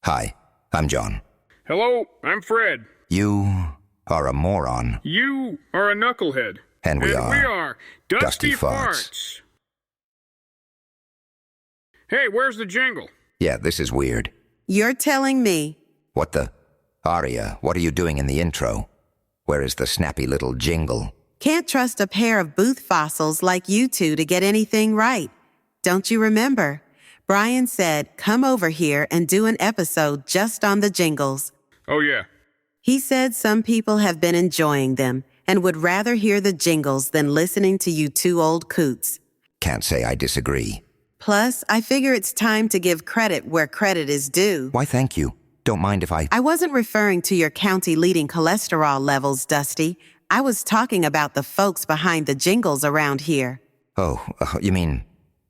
Hi, I'm John. Hello, I'm Fred. You are a moron. You are a knucklehead. And we are Dusty Farts. Hey, where's the jingle? Yeah, this is weird. You're telling me. What the? Aria, what are you doing in the intro? Where is the snappy little jingle? Can't trust a pair of booth fossils like you two to get anything right. Don't you remember? Brian said, come over here and do an episode just on the jingles. Oh, yeah. He said some people have been enjoying them and would rather hear the jingles than listening to you two old coots. Can't say I disagree. Plus, I figure it's time to give credit where credit is due. Why, thank you. Don't mind if I wasn't referring to your county-leading cholesterol levels, Dusty. I was talking about the folks behind the jingles around here. Oh, you mean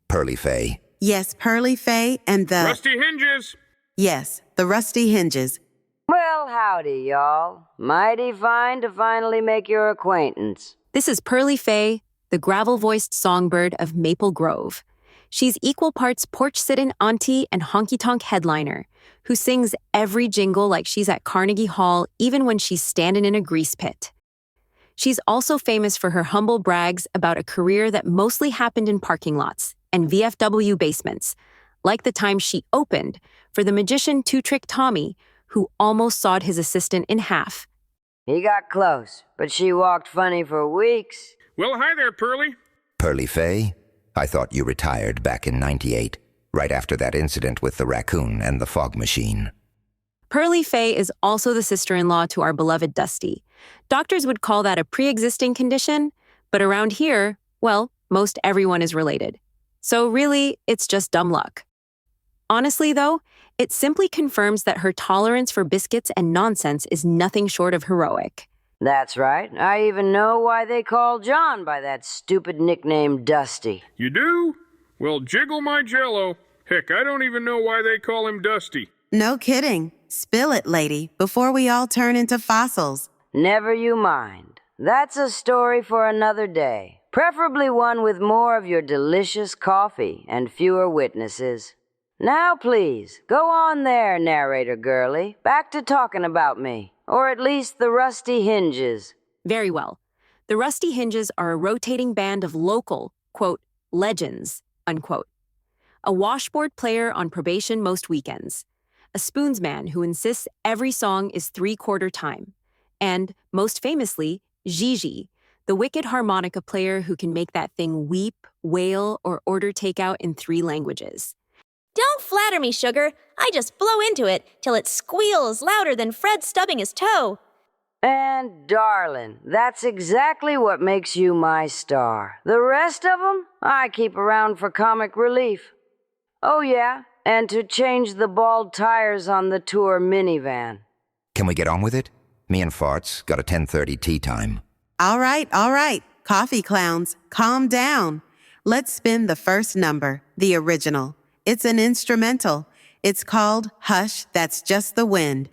Pearlie Faye? Yes, Pearlie Faye and the... Rusty Hinges. Yes, the Rusty Hinges. Well, howdy, y'all. Mighty fine to finally make your acquaintance. This is Pearlie Faye, the gravel-voiced songbird of Maple Grove. She's equal parts porch-sittin' auntie and honky-tonk headliner, who sings every jingle like she's at Carnegie Hall even when she's standing in a grease pit. She's also famous for her humble brags about a career that mostly happened in parking lots and VFW basements, like the time she opened for the magician Two-Trick Tommy, who almost sawed his assistant in half. He got close, but she walked funny for weeks. Well, hi there, Pearlie. Pearlie Faye? I thought you retired back in '98, right after that incident with the raccoon and the fog machine. Pearlie Faye is also the sister-in-law to our beloved Dusty. Doctors would call that a pre-existing condition, but around here, well, most everyone is related. So really, it's just dumb luck. Honestly, though, it simply confirms that her tolerance for biscuits and nonsense is nothing short of heroic. That's right. I even know why they call John by that stupid nickname Dusty. You do? Well, jiggle my jello. Heck, I don't even know why they call him Dusty. No kidding. Spill it, lady, before we all turn into fossils. Never you mind. That's a story for another day. Preferably one with more of your delicious coffee and fewer witnesses. Now, please, go on there, narrator girlie. Back to talking about me. Or at least the Rusty Hinges. Very well. The Rusty Hinges are a rotating band of local, quote, legends, unquote. A washboard player on probation most weekends. A spoonsman who insists every song is 3/4 time. And, most famously, Gigi, the wicked harmonica player who can make that thing weep, wail, or order takeout in 3 languages. Don't flatter me, sugar. I just blow into it till it squeals louder than Fred stubbing his toe. And darling, that's exactly what makes you my star. The rest of them, I keep around for comic relief. Oh yeah, and to change the bald tires on the tour minivan. Can we get on with it? Me and Farts got a 10:30 tea time. All right. Coffee clowns, calm down. Let's spin the first number, the original. It's an instrumental. It's called Hush, That's Just the Wind.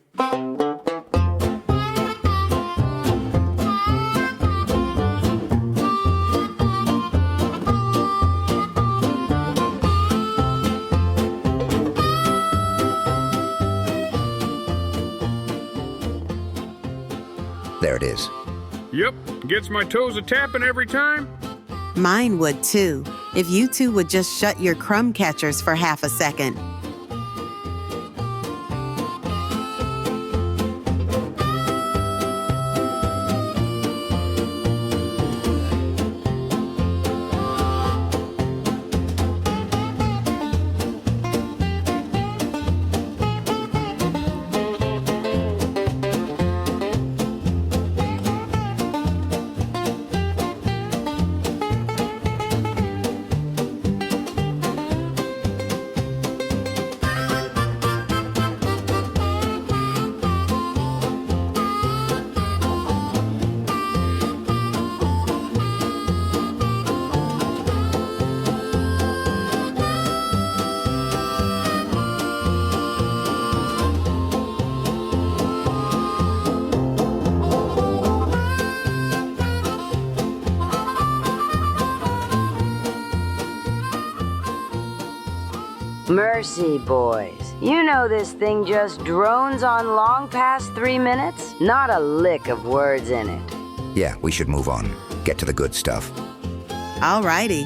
There it is. Yep, gets my toes a-tapping every time. Mine would too, if you two would just shut your crumb catchers for half a second. Mercy, boys. You know this thing just drones on long past 3 minutes? Not a lick of words in it. Yeah, we should move on. Get to the good stuff. All righty.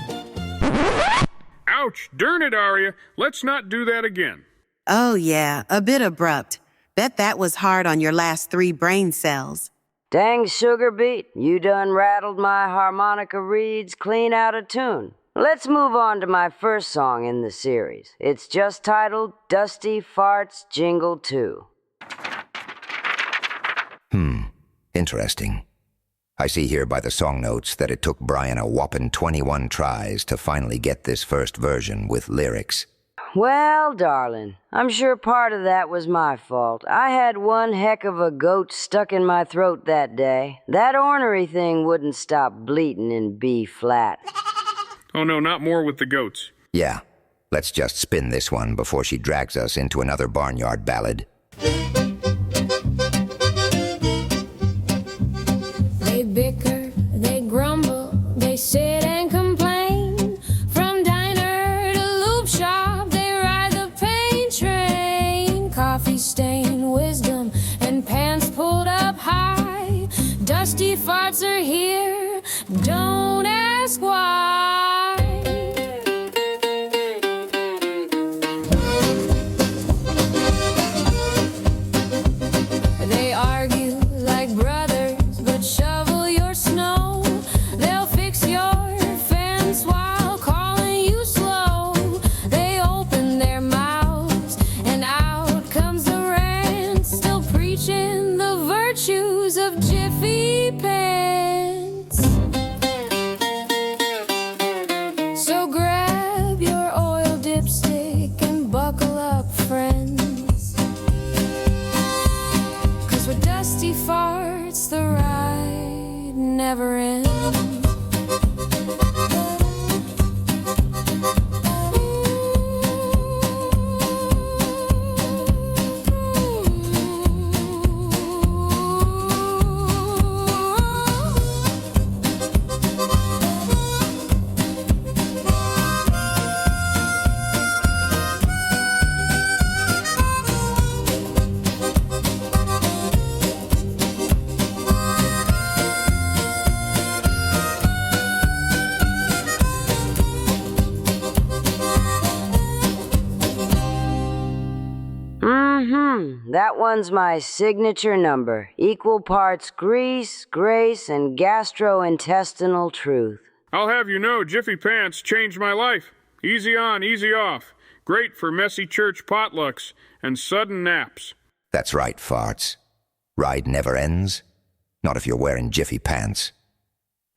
Ouch, darn it, Aria. Let's not do that again. Oh, yeah, a bit abrupt. Bet that was hard on your last 3 brain cells. Dang sugar beet, you done rattled my harmonica reeds clean out of tune. Let's move on to my first song in the series. It's just titled Dusty Farts Jingle 2. Interesting. I see here by the song notes that it took Brian a whopping 21 tries to finally get this first version with lyrics. Well, darling, I'm sure part of that was my fault. I had one heck of a goat stuck in my throat that day. That ornery thing wouldn't stop bleating in B flat. Oh no, not more with the goats. Yeah, let's just spin this one before she drags us into another barnyard ballad. They bicker, they grumble, they sit and complain. From diner to loop shop, they ride the pain train. Coffee stained wisdom and pants pulled up high. Dusty farts are here, don't ask why. They argue like brothers, but shovel your snow. They'll fix your fence while calling you slow. They open their mouths and out comes the rant, still preaching the virtues of Jiffy pants. So grab your oil dipstick and buckle up, friends. 'Cause with dusty farts, the ride never ends. That one's my signature number. Equal parts grease, grace, and gastrointestinal truth. I'll have you know, Jiffy Pants changed my life. Easy on, easy off. Great for messy church potlucks and sudden naps. That's right, farts. Ride never ends. Not if you're wearing Jiffy Pants.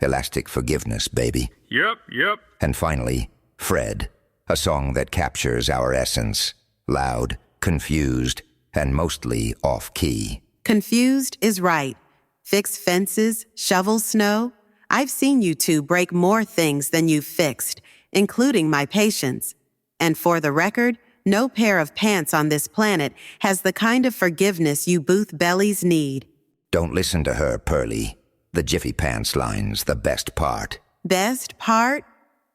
Elastic forgiveness, baby. Yep. And finally, Fred, a song that captures our essence. Loud, confused, and mostly off-key. Confused is right. Fix fences, shovel snow. I've seen you two break more things than you've fixed, including my patience. And for the record, no pair of pants on this planet has the kind of forgiveness you Booth bellies need. Don't listen to her, Pearlie. The Jiffy Pants line's the best part. Best part?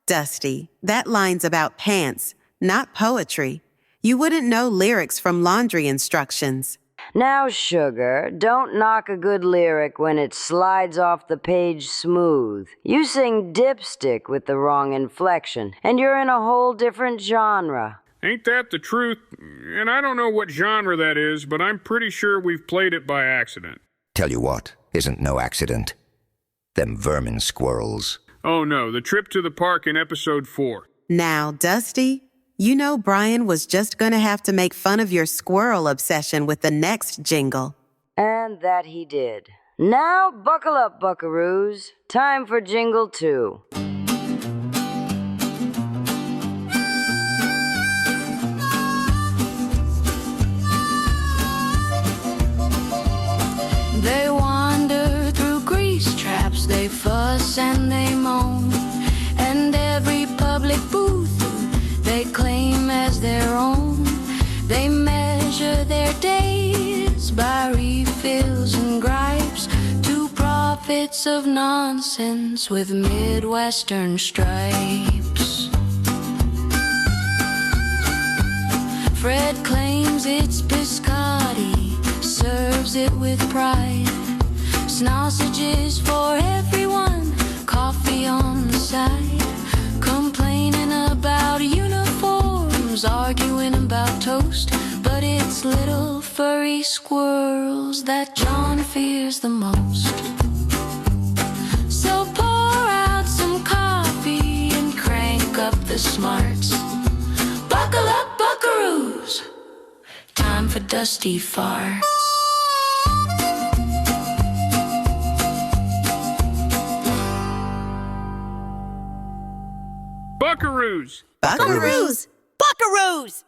Dusty, that line's about pants, not poetry. You wouldn't know lyrics from laundry instructions. Now, sugar, don't knock a good lyric when it slides off the page smooth. You sing dipstick with the wrong inflection, and you're in a whole different genre. Ain't that the truth? And I don't know what genre that is, but I'm pretty sure we've played it by accident. Tell you what, isn't no accident. Them vermin squirrels. Oh no, the trip to the park in episode 4. Now, Dusty, you know Brian was just gonna have to make fun of your squirrel obsession with the next jingle. And that he did. Now buckle up, buckaroos. Time for Jingle 2. They wander through grease traps, they fuss and they moan, and every public booth they claim as their own. They measure their days by refills and gripes, two prophets of nonsense with Midwestern stripes. Fred claims it's biscotti, serves it with pride. Sausages for everyone, coffee on the side. Complaining about uniforms, arguing about toast. But it's little furry squirrels that John fears the most. So pour out some coffee and crank up the smarts. Buckle up, buckaroos. Time for dusty farts. Buckaroos! Buckaroos! Buckaroos!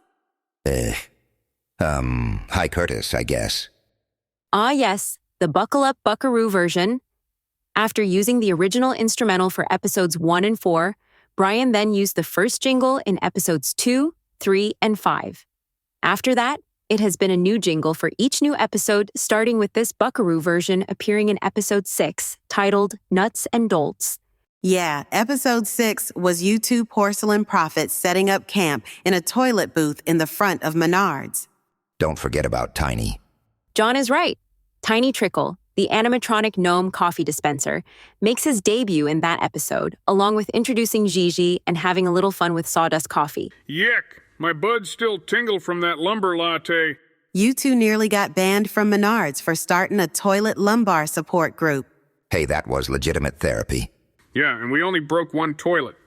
Hi Curtis, I guess. Ah, yes, the Buckle Up Buckaroo version. After using the original instrumental for episodes 1 and 4, Brian then used the first jingle in episodes 2, 3, and 5. After that, it has been a new jingle for each new episode, starting with this Buckaroo version appearing in episode 6, titled Nuts and Dolts. Yeah, episode 6 was you two porcelain prophets setting up camp in a toilet booth in the front of Menards. Don't forget about Tiny. John is right. Tiny Trickle, the animatronic gnome coffee dispenser, makes his debut in that episode, along with introducing Gigi and having a little fun with sawdust coffee. Yuck! My buds still tingle from that lumber latte. You two nearly got banned from Menards for starting a toilet lumbar support group. Hey, that was legitimate therapy. Yeah, and we only broke one toilet.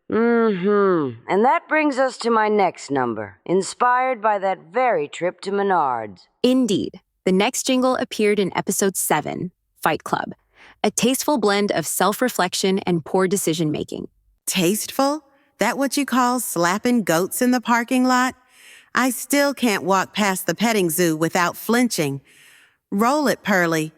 And that brings us to my next number, inspired by that very trip to Menards. Indeed, the next jingle appeared in episode 7, Fight Club, a tasteful blend of self-reflection and poor decision-making. Tasteful? That what you call slapping goats in the parking lot? I still can't walk past the petting zoo without flinching. Roll it, Pearlie.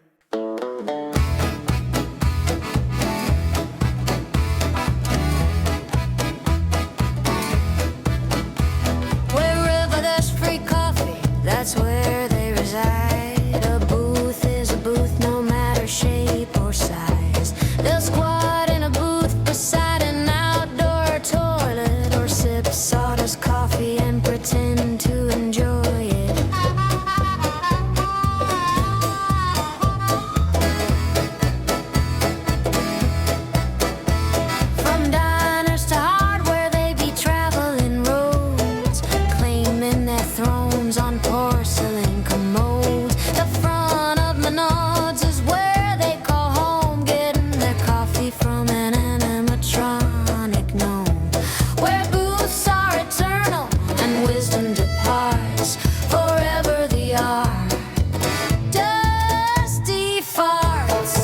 That's where they reside. A booth is a booth, no matter shape or size. They'll squat in a booth beside an outdoor toilet, or sip sawdust coffee and pretend to enjoy it. From diners to hardware, they be traveling roads, claiming their thrones on porcelain commodes. The front of Menards is where they call home, getting their coffee from an animatronic gnome, where booths are eternal and wisdom departs forever. The art, dusty farts.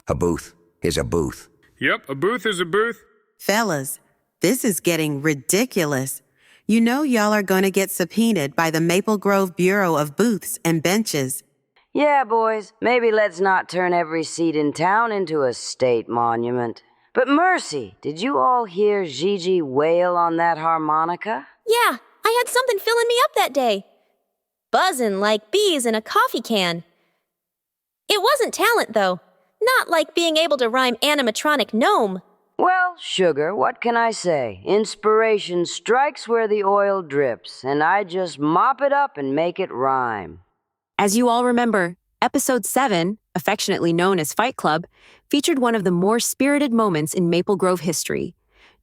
A booth is a booth. Yep, a booth is a booth. Fellas, this is getting ridiculous. You know y'all are going to get subpoenaed by the Maple Grove Bureau of Booths and Benches. Yeah, boys, maybe let's not turn every seat in town into a state monument. But mercy, did you all hear Gigi wail on that harmonica? Yeah, I had something filling me up that day. Buzzing like bees in a coffee can. It wasn't talent, though. Not like being able to rhyme animatronic gnome. Well, sugar, what can I say? Inspiration strikes where the oil drips, and I just mop it up and make it rhyme. As you all remember, episode 7, affectionately known as Fight Club, featured one of the more spirited moments in Maple Grove history.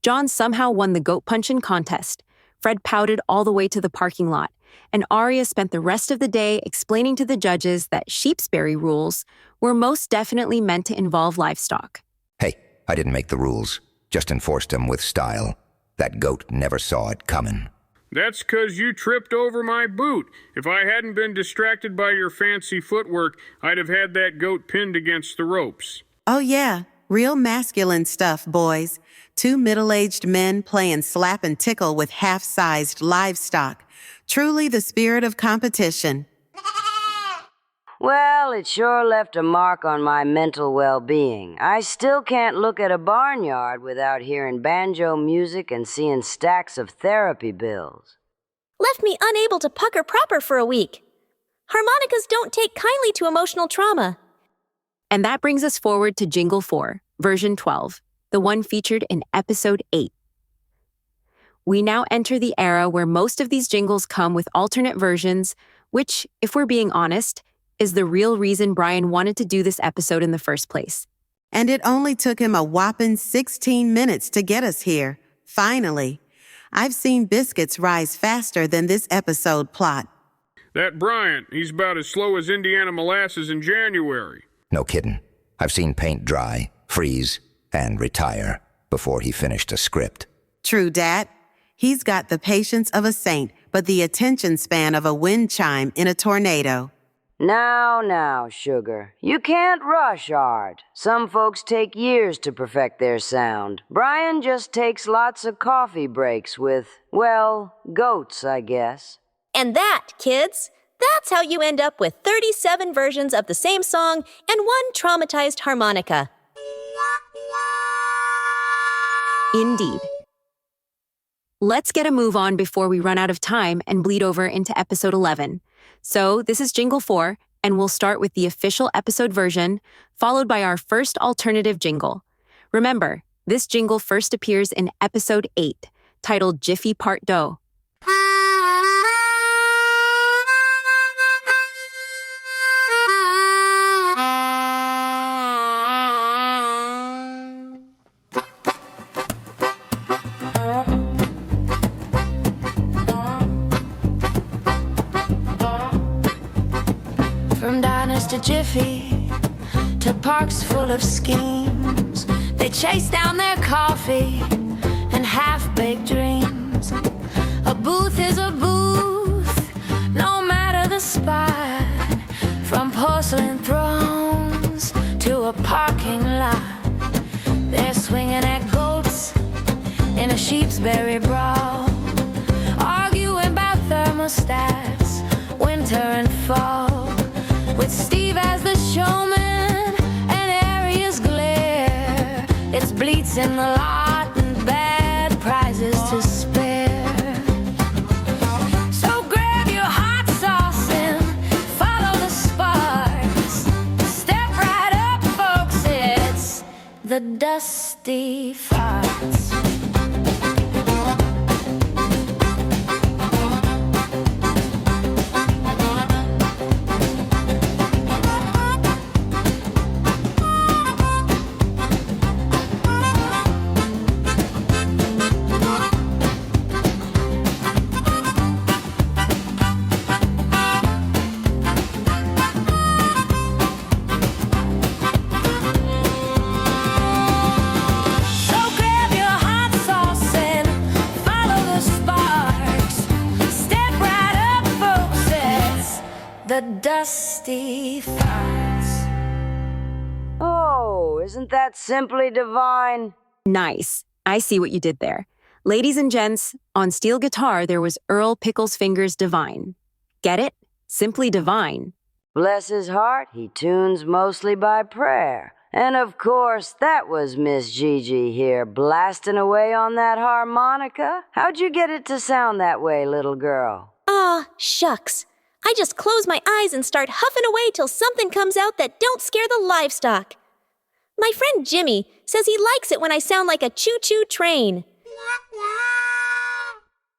John somehow won the goat punching contest. Fred pouted all the way to the parking lot, and Aria spent the rest of the day explaining to the judges that sheepsbury rules were most definitely meant to involve livestock. Hey, I didn't make the rules, just enforced them with style. That goat never saw it coming. That's 'cause you tripped over my boot. If I hadn't been distracted by your fancy footwork, I'd have had that goat pinned against the ropes. Oh, yeah. Real masculine stuff, boys. Two middle-aged men playing slap and tickle with half-sized livestock. Truly the spirit of competition. Well, it sure left a mark on my mental well-being. I still can't look at a barnyard without hearing banjo music and seeing stacks of therapy bills. Left me unable to pucker proper for a week. Harmonicas don't take kindly to emotional trauma. And that brings us forward to Jingle 4, version 12, the one featured in episode 8. We now enter the era where most of these jingles come with alternate versions, which, if we're being honest, is the real reason Brian wanted to do this episode in the first place. And it only took him a whopping 16 minutes to get us here. Finally. I've seen biscuits rise faster than this episode plot. That Bryant, he's about as slow as Indiana molasses in January. No kidding. I've seen paint dry, freeze, and retire before he finished a script. True, Dad. He's got the patience of a saint, but the attention span of a wind chime in a tornado. Now, sugar. You can't rush art. Some folks take years to perfect their sound. Brian just takes lots of coffee breaks with, well, goats, I guess. And that, kids, that's how you end up with 37 versions of the same song and one traumatized harmonica. Indeed. Let's get a move on before we run out of time and bleed over into episode 11. So this is Jingle 4, and we'll start with the official episode version, followed by our first alternative jingle. Remember, this jingle first appears in episode 8, titled Jiffy Part Do. From diners to Jiffy, to parks full of schemes, they chase down their coffee and half-baked dreams. A booth is a booth, no matter the spot. From porcelain thrones to a parking lot, they're swinging at goats in a sheepsbury brawl, arguing about thermostats, winter and fall. With Steve as the showman and Aria's glare, it's bleats in the lot and bad prizes to spare. So grab your hot sauce and follow the sparks. Step right up, folks, it's the dusty farts. The dusty farts. Oh, isn't that simply divine? Nice. I see what you did there. Ladies and gents, on steel guitar there was Earl Pickles Fingers Divine. Get it? Simply divine. Bless his heart, he tunes mostly by prayer. And of course, that was Miss Gigi here, blasting away on that harmonica. How'd you get it to sound that way, little girl? Aw, shucks. I just close my eyes and start huffing away till something comes out that don't scare the livestock. My friend Jimmy says he likes it when I sound like a choo-choo train.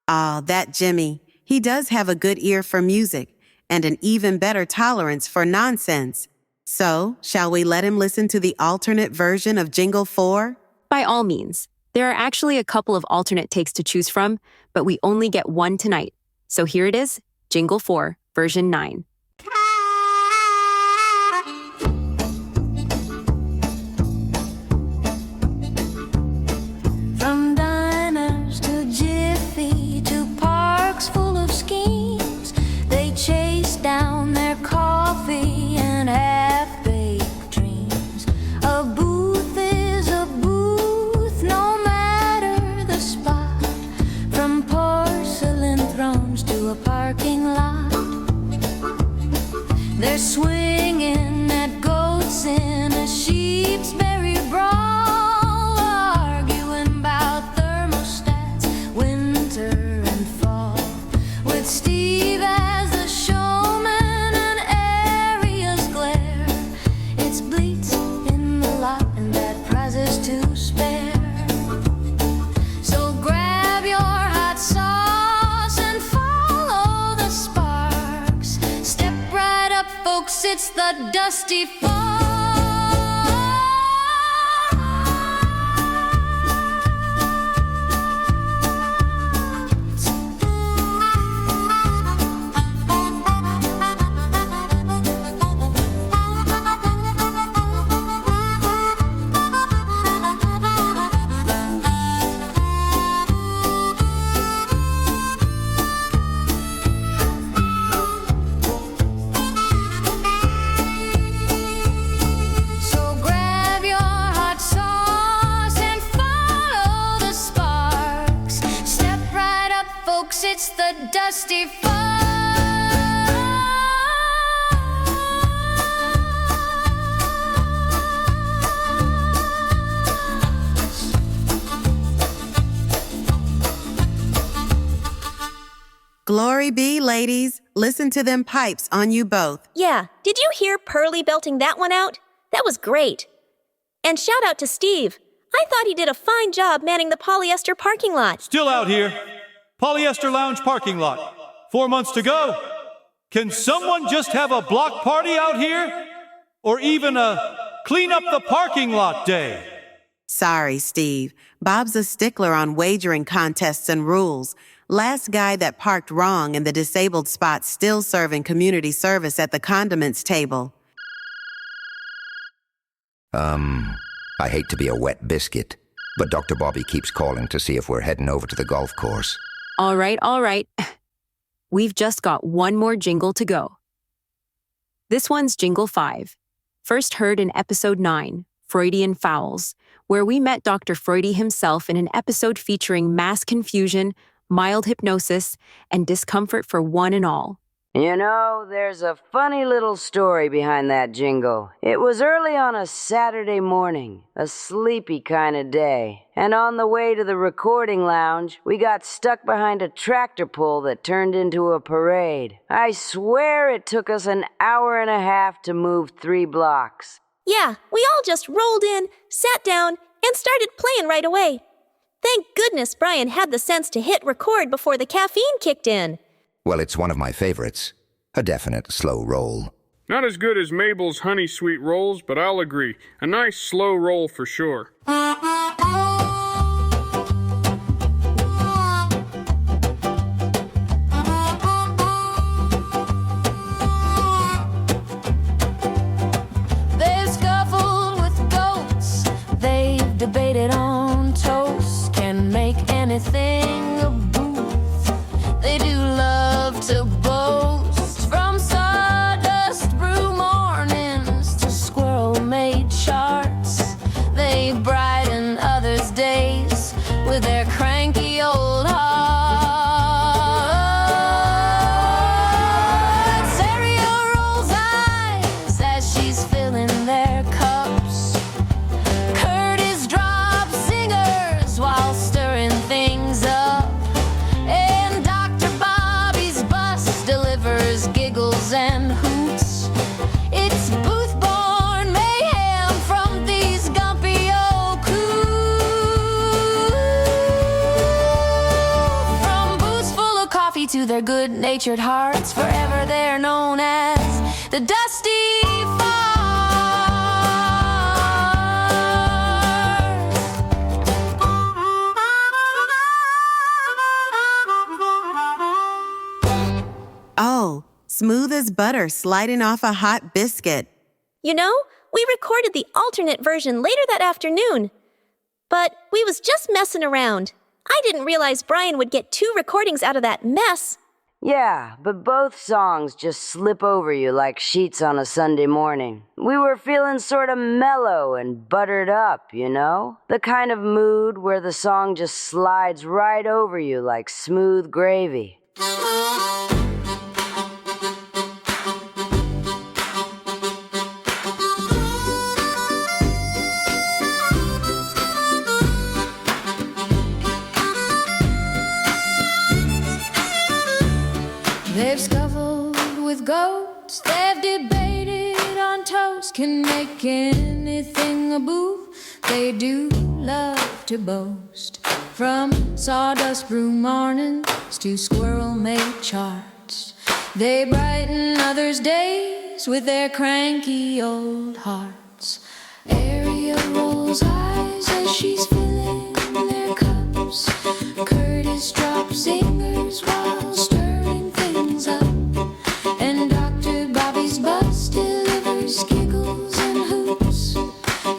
Ah, that Jimmy. He does have a good ear for music and an even better tolerance for nonsense. So, shall we let him listen to the alternate version of Jingle 4? By all means. There are actually a couple of alternate takes to choose from, but we only get one tonight. So here it is, Jingle 4, version 9. From diners to Jiffy to parks full of schemes, they chase down their coffee and half-baked dreams. A booth is a booth, no matter the spot. From porcelain thrones to a parking lot, they're swinging at goats in a sheep's berry brawl, arguing about thermostats, winter and fall. With Steve as the showman and Aria's glare, it's bleats in the lot and bad prizes to spare. So grab your hot sauce and follow the sparks. Step right up, folks, it's the Dusty Fall. So grab your hot sauce and follow the sparks. Step right up, folks, it's the Dusty Fall. Glory be, ladies. Listen to them pipes on you both. Yeah, did you hear Pearlie belting that one out? That was great. And shout out to Steve. I thought he did a fine job manning the polyester parking lot. Still out here. Polyester Lounge parking lot. 4 months to go. Can someone just have a block party out here? Or even a clean up the parking lot day? Sorry, Steve. Bob's a stickler on wagering contests and rules. Last guy that parked wrong in the disabled spot still serving community service at the condiments table. I hate to be a wet biscuit, but Dr. Bobby keeps calling to see if we're heading over to the golf course. All right. We've just got one more jingle to go. This one's Jingle 5, first heard in episode 9, Freudian Fouls, where we met Dr. Freudy himself in an episode featuring mass confusion, mild hypnosis, and discomfort for one and all. You know, there's a funny little story behind that jingle. It was early on a Saturday morning, a sleepy kind of day, and on the way to the recording lounge, we got stuck behind a tractor pull that turned into a parade. I swear it took us an hour and a half to move 3 blocks. Yeah, we all just rolled in, sat down, and started playing right away. Thank goodness Brian had the sense to hit record before the caffeine kicked in. Well, it's one of my favorites. A definite slow roll. Not as good as Mabel's honey sweet rolls, but I'll agree. A nice slow roll for sure. They've scuffled with goats. They've debated on toast. Can make anything a booth. They do love to boast. From sawdust brew mornings to squirrel-made charts. They brighten others' days with their cranky old hearts. Aria rolls eyes as she's filling their cups. Curtis drops singers while stirring things up. And Dr. Bobby's bus delivers giggles and hoots. It's booth-born mayhem from these gumpy old coots. From booths full of coffee to their good-natured hearts, forever they're known as the Dusty Farms. smooth as butter sliding off a hot biscuit. You know, we recorded the alternate version later that afternoon. But we was just messing around. I didn't realize Brian would get 2 recordings out of that mess. Yeah, but both songs just slip over you like sheets on a Sunday morning. We were feeling sort of mellow and buttered up, you know? The kind of mood where the song just slides right over you like smooth gravy. They've scuffled with goats, they've debated on toast, can make anything a booth. They do love to boast. From sawdust brew mornings to squirrel-made charts, they brighten others' days with their cranky old hearts. Aria rolls eyes as she's filling their cups. Curtis drops singers while stirring things up. And Dr. Bobby's bus delivers giggles and hoops.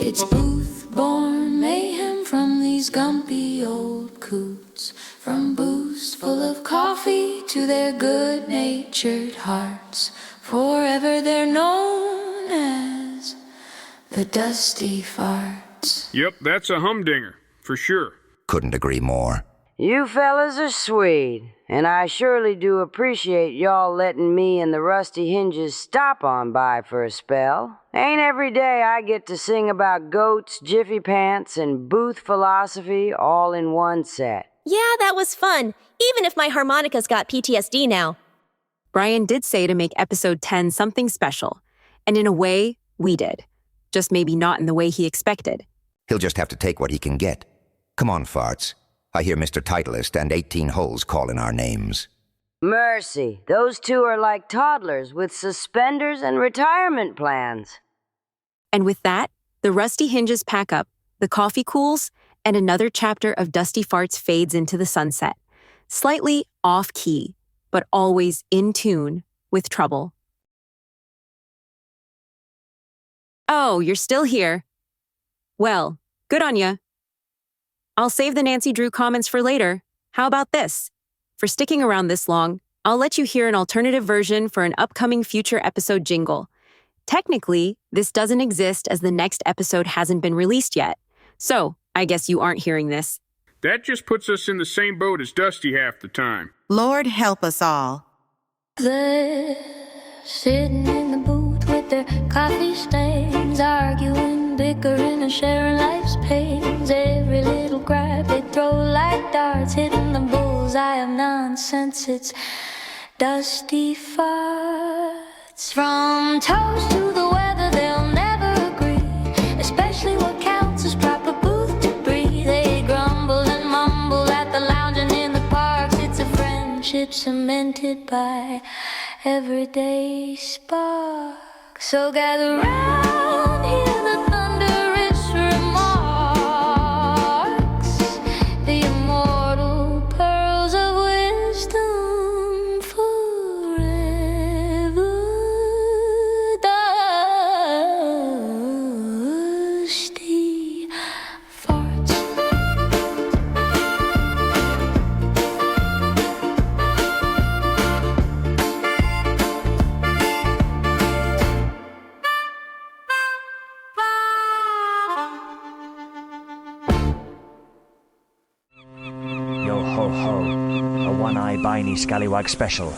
It's booth-born mayhem from these gumpy old coots. From booths full of coffee to their good-natured hearts. Forever they're known as the Dusty Farts. Yep, that's a humdinger, for sure. Couldn't agree more. You fellas are sweet, and I surely do appreciate y'all letting me and the Rusty Hinges stop on by for a spell. Ain't every day I get to sing about goats, jiffy pants, and booth philosophy all in one set. Yeah, that was fun, even if my harmonica's got PTSD now. Brian did say to make episode 10 something special, and in a way, we did. Just maybe not in the way he expected. He'll just have to take what he can get. Come on, farts. I hear Mr. Titleist and 18 holes calling our names. Mercy, those two are like toddlers with suspenders and retirement plans. And with that, the Rusty Hinges pack up, the coffee cools, and another chapter of Dusty Farts fades into the sunset. Slightly off-key, but always in tune with trouble. Oh, you're still here. Well, good on ya. I'll save the Nancy Drew comments for later. How about this? For sticking around this long, I'll let you hear an alternative version for an upcoming future episode jingle. Technically, this doesn't exist as the next episode hasn't been released yet. So, I guess you aren't hearing this. That just puts us in the same boat as Dusty half the time. Lord help us all. They're sitting in the booth with their coffee stains, arguing, bickering, and sharing life's pains. Every little gripe they throw like darts, hitting the bullseye of nonsense. It's Dusty Farts. From toast to the weather, they'll never agree, especially what counts as proper booth debris. They grumble and mumble at the lounging in the parks. It's a friendship cemented by everyday sparks. So gather round, hear the thunderous remarks, the immortal pearls of wisdom forever. Dusty Farts. Yo ho ho, a one-eye biny scallywag special.